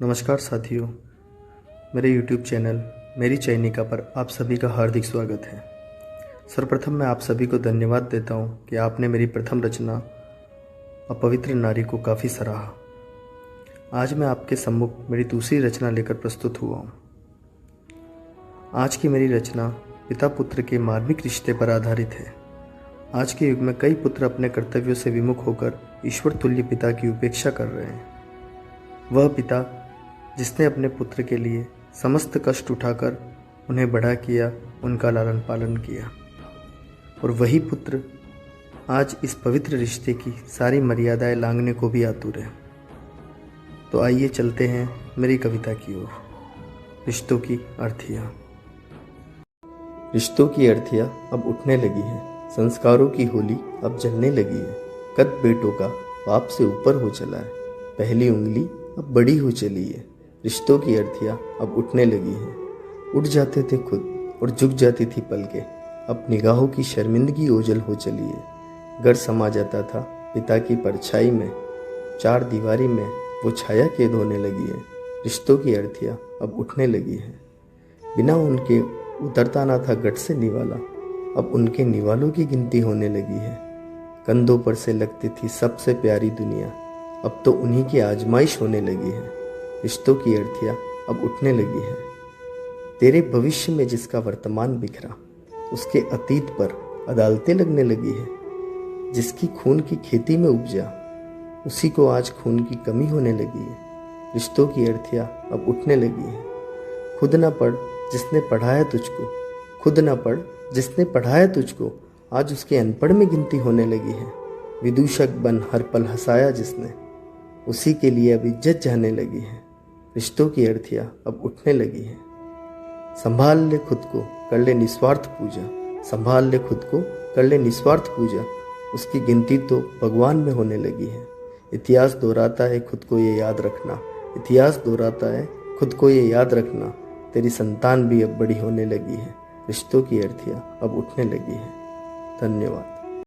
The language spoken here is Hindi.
नमस्कार साथियों, मेरे YouTube चैनल मेरी चयनिका पर आप सभी का हार्दिक स्वागत है। सर्वप्रथम मैं आप सभी को धन्यवाद देता हूं कि आपने मेरी प्रथम रचना अपवित्र नारी को काफ़ी सराहा। आज मैं आपके सम्मुख मेरी दूसरी रचना लेकर प्रस्तुत हुआ हूं। आज की मेरी रचना पिता पुत्र के मार्मिक रिश्ते पर आधारित है। आज के युग में कई पुत्र अपने कर्तव्यों से विमुख होकर ईश्वर तुल्य पिता की उपेक्षा कर रहे हैं। वह पिता जिसने अपने पुत्र के लिए समस्त कष्ट उठाकर उन्हें बड़ा किया, उनका लालन पालन किया, और वही पुत्र आज इस पवित्र रिश्ते की सारी मर्यादाएं लांघने को भी आतुर है। तो आइए चलते हैं मेरी कविता की ओर। रिश्तों की अर्थियाँ। रिश्तों की अर्थियाँ अब उठने लगी है, संस्कारों की होली अब जलने लगी है। कद बेटों का बाप से ऊपर हो चला है, पहली उंगली अब बड़ी हो चली है। रिश्तों की अर्थियाँ अब उठने लगी हैं। उठ जाते थे खुद और झुक जाती थी पलकें, अब निगाहों की शर्मिंदगी ओझल हो चली है। घर समा जाता था पिता की परछाई में, चार दीवारी में वो छाया कैद होने लगी है। रिश्तों की अर्थियाँ अब उठने लगी है। बिना उनके उतरता ना था गट से निवाला, अब उनके निवालों की गिनती होने लगी है। कंधों पर से लगती थी सबसे प्यारी दुनिया, अब तो उन्हीं की आजमाइश होने लगी है। रिश्तों की अर्थियाँ अब उठने लगी है। तेरे भविष्य में जिसका वर्तमान बिखरा, उसके अतीत पर अदालतें लगने लगी है। जिसकी खून की खेती में उपजा, उसी को आज खून की कमी होने लगी है। रिश्तों की अर्थियाँ अब उठने लगी है। खुद न पढ़ जिसने पढ़ाया तुझको, खुद न पढ़ जिसने पढ़ाया तुझको, आज उसके अनपढ़ में गिनती होने लगी है। विदूषक बन हर पल हंसाया जिसने, उसी के लिए अब इज्जत जाने लगी है। रिश्तों की अर्थियाँ अब उठने लगी है। संभाल ले खुद को, कर ले निस्वार्थ पूजा, संभाल ले खुद को, कर ले निस्वार्थ पूजा, उसकी गिनती तो भगवान में होने लगी है। इतिहास दोहराता है खुद को ये याद रखना, इतिहास दोहराता है खुद को ये याद रखना, तेरी संतान भी अब बड़ी होने लगी है। रिश्तों की अर्थियाँ अब उठने लगी है। धन्यवाद।